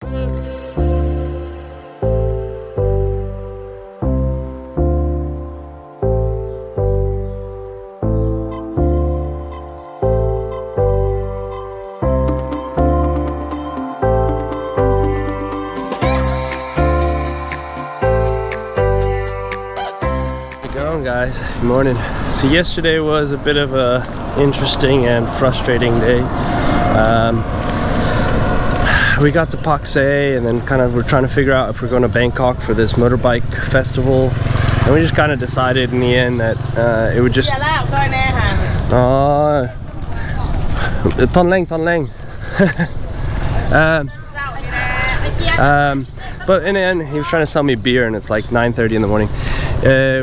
Guys, good morning. So yesterday was a bit of a interesting and frustrating day. We got to Pakse and then kind of we're trying to figure out if we're going to Bangkok for this motorbike festival, and we just kind of decided in the end that it would just but in the end he was trying to sell me beer and it's like 9:30 in the morning.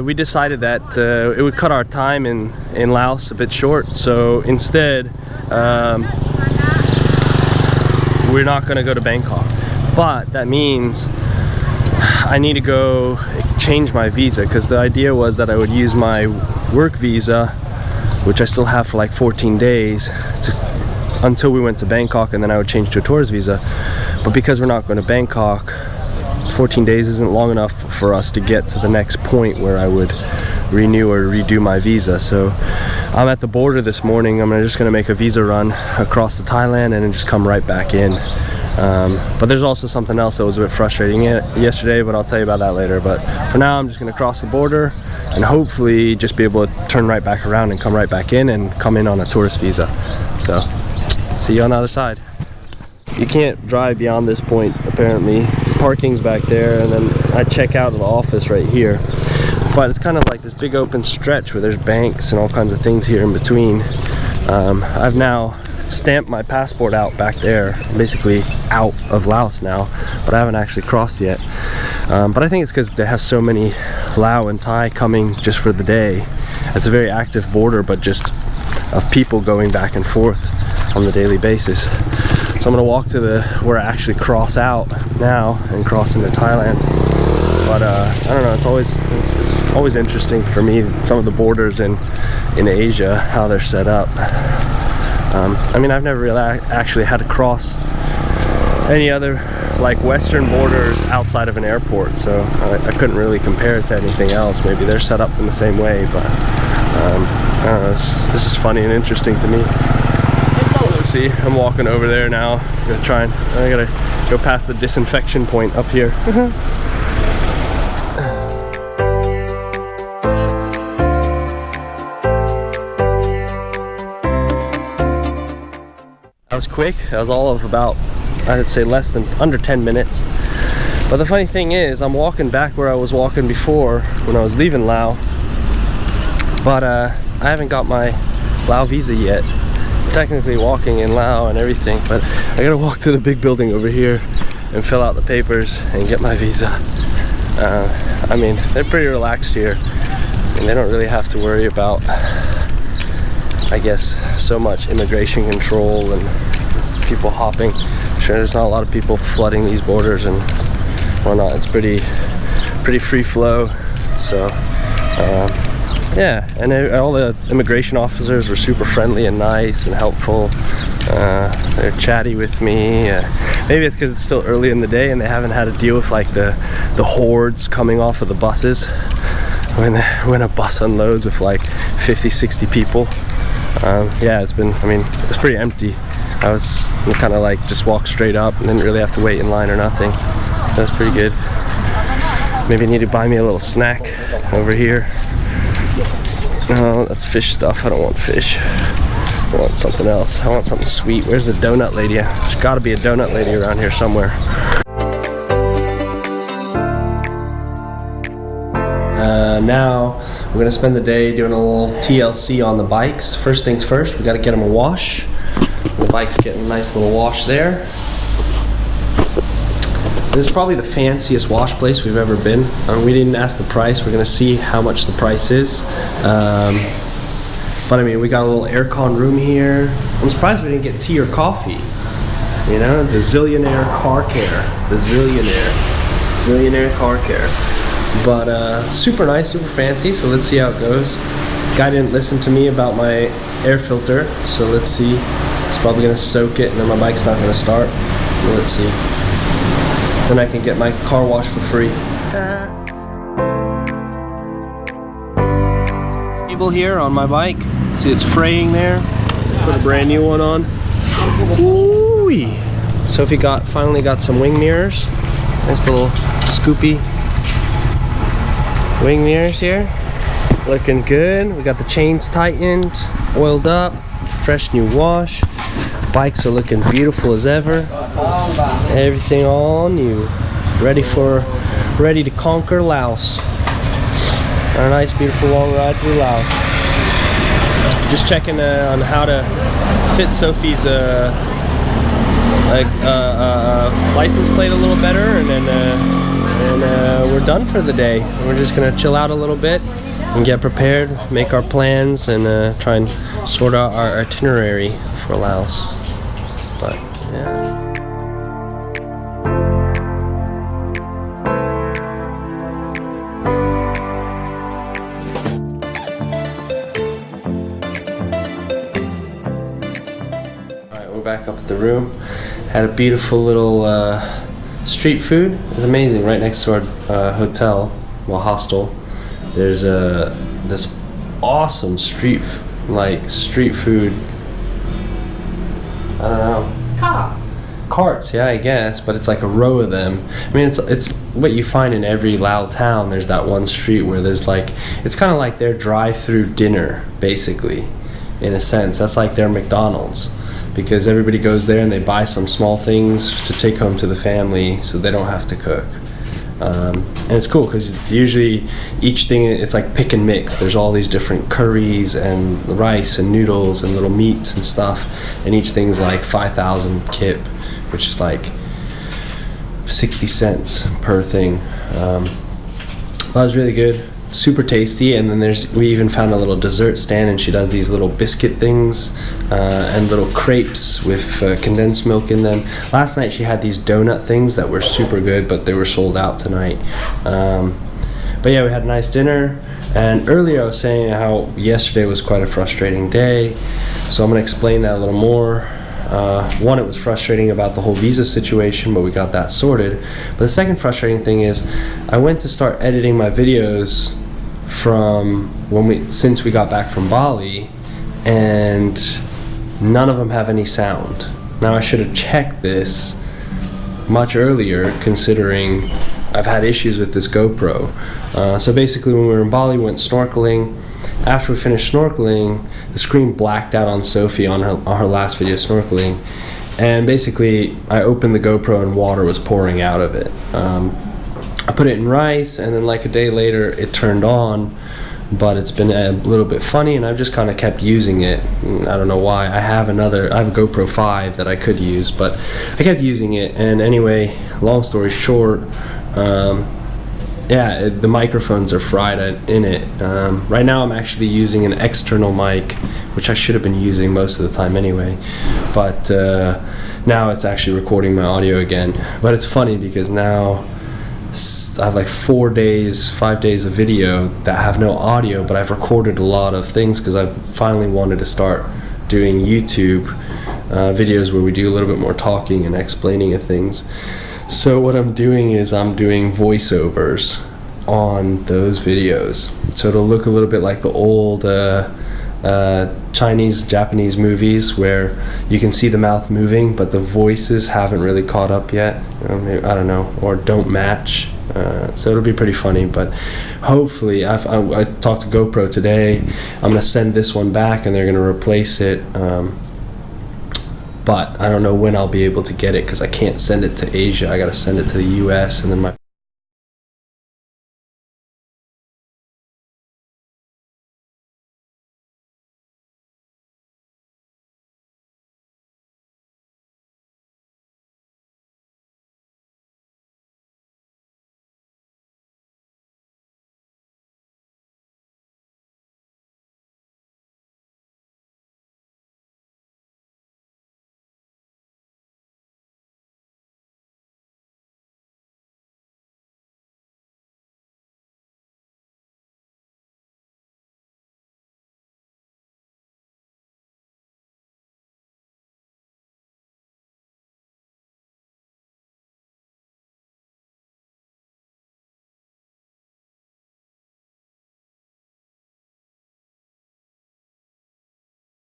We decided that it would cut our time in Laos a bit short, so instead we're not going to go to Bangkok. But that means I need to go change my visa, because the idea was that I would use my work visa, which I still have for like 14 days until we went to Bangkok, and then I would change to a tourist visa. But because we're not going to Bangkok, 14 days isn't long enough for us to get to the next point where I would renew or redo my visa. So I'm at the border this morning. I'm just going to make a visa run across to Thailand and then just come right back in. But there's also something else that was a bit frustrating yesterday, but I'll tell you about that later. But for now, I'm just going to cross the border and hopefully just be able to turn right back around and come right back in and come in on a tourist visa. So see you on the other side. You can't drive beyond this point apparently. Parking's back there, and then I check out of the office right here. But it's kind of like this big open stretch where there's banks and all kinds of things here in between. I've now stamped my passport out back there, basically out of Laos now, but I haven't actually crossed yet. But I think it's because they have so many Lao and Thai coming just for the day. It's a very active border, but just of people going back and forth on the daily basis. So I'm gonna walk to where I actually cross out now and cross into Thailand. But I don't know, it's always interesting for me, some of the borders in Asia, how they're set up. I mean, I've never really actually had to cross any other like Western borders outside of an airport, so I couldn't really compare it to anything else. Maybe they're set up in the same way, but I don't know, it's just funny and interesting to me. See, I'm walking over there now. I gotta go past the disinfection point up here. That was quick. That was all of about, I'd say under 10 minutes. But the funny thing is, I'm walking back where I was walking before when I was leaving Laos. But I haven't got my Lao visa yet. Technically walking in Laos and everything, but I gotta walk to the big building over here and fill out the papers and get my visa. I mean, they're pretty relaxed here, and they don't really have to worry about, I guess, so much immigration control and people hopping. Sure, there's not a lot of people flooding these borders and whatnot. It's pretty free flow. So yeah, and all the immigration officers were super friendly and nice and helpful. They're chatty with me. Maybe it's because it's still early in the day and they haven't had to deal with like the hordes coming off of the buses when a bus unloads with like 50-60 people. Yeah, it's pretty empty. I was kind of like just walk straight up and didn't really have to wait in line or nothing. That's pretty good. Maybe I need to buy me a little snack over here. No, that's fish stuff. I don't want fish. I want something else. I want something sweet. Where's the donut lady? There's got to be a donut lady around here somewhere. Now we're gonna spend the day doing a little TLC on the bikes. First things first, we got to get them a wash. The bike's getting a nice little wash there. This is probably the fanciest wash place we've ever been. We didn't ask the price. We're gonna see how much the price is. But I mean, we got a little aircon room here. I'm surprised we didn't get tea or coffee. You know, the Zillionaire car care. The Zillionaire car care. But super nice, super fancy, so let's see how it goes. Guy didn't listen to me about my air filter, so let's see. It's probably gonna soak it and then my bike's not gonna start. Let's see. then I can get my car washed for free. Cable here on my bike. See it's fraying there. Put a brand new one on. Ooh-wee. Sophie finally got some wing mirrors. Nice little scoopy wing mirrors here. Looking good. We got the chains tightened, oiled up, fresh new wash. Bikes are looking beautiful as ever. Everything all new. Ready to conquer Laos. On a nice beautiful long ride through Laos. Just checking on how to fit Sophie's license plate a little better, and then we're done for the day. We're just gonna chill out a little bit and get prepared, make our plans, and try and sort out our itinerary for Laos. But yeah. Back up at the room. Had a beautiful little street food. It was amazing. Right next to our hotel, well, hostel. There's this awesome street food. I don't know. Carts, yeah, I guess. But it's like a row of them. I mean, it's what you find in every Lao town. There's that one street where there's like, it's kind of like their drive-through dinner, basically, in a sense. That's like their McDonald's. Because everybody goes there and they buy some small things to take home to the family so they don't have to cook. And it's cool because usually each thing, it's like pick and mix. There's all these different curries and rice and noodles and little meats and stuff, and each thing's like 5,000 kip, which is like 60 cents per thing. That was really good. Super tasty. And then we even found a little dessert stand, and she does these little biscuit things and little crepes with condensed milk in them. Last night she had these donut things that were super good, but they were sold out tonight. But yeah, we had a nice dinner. And earlier I was saying how yesterday was quite a frustrating day, so I'm going to explain that a little more. One, it was frustrating about the whole visa situation, but we got that sorted. But the second frustrating thing is I went to start editing my videos from since we got back from Bali, and none of them have any sound. Now I should have checked this much earlier, considering I've had issues with this GoPro. So basically when we were in Bali, we went snorkeling. After we finished snorkeling, the screen blacked out on Sophie on her last video snorkeling, and basically I opened the GoPro and water was pouring out of it. I put it in rice, and then like a day later it turned on, but it's been a little bit funny, and I've just kind of kept using it. I don't know why. I have a GoPro 5 that I could use, but I kept using it. And anyway, long story short, yeah, the microphones are fried in it. Right now I'm actually using an external mic, which I should have been using most of the time anyway, but now it's actually recording my audio again. But it's funny because now I have like 5 days of video that have no audio, but I've recorded a lot of things because I've finally wanted to start doing YouTube videos where we do a little bit more talking and explaining of things. So what I'm doing is I'm doing voiceovers on those videos, so it'll look a little bit like the old Chinese, Japanese movies where you can see the mouth moving but the voices haven't really caught up yet. Maybe, I don't know, or don't match. So it'll be pretty funny, but hopefully I talked to GoPro today. I'm gonna send this one back and they're gonna replace it, but I don't know when I'll be able to get it because I can't send it to Asia. I gotta send it to the US, and then my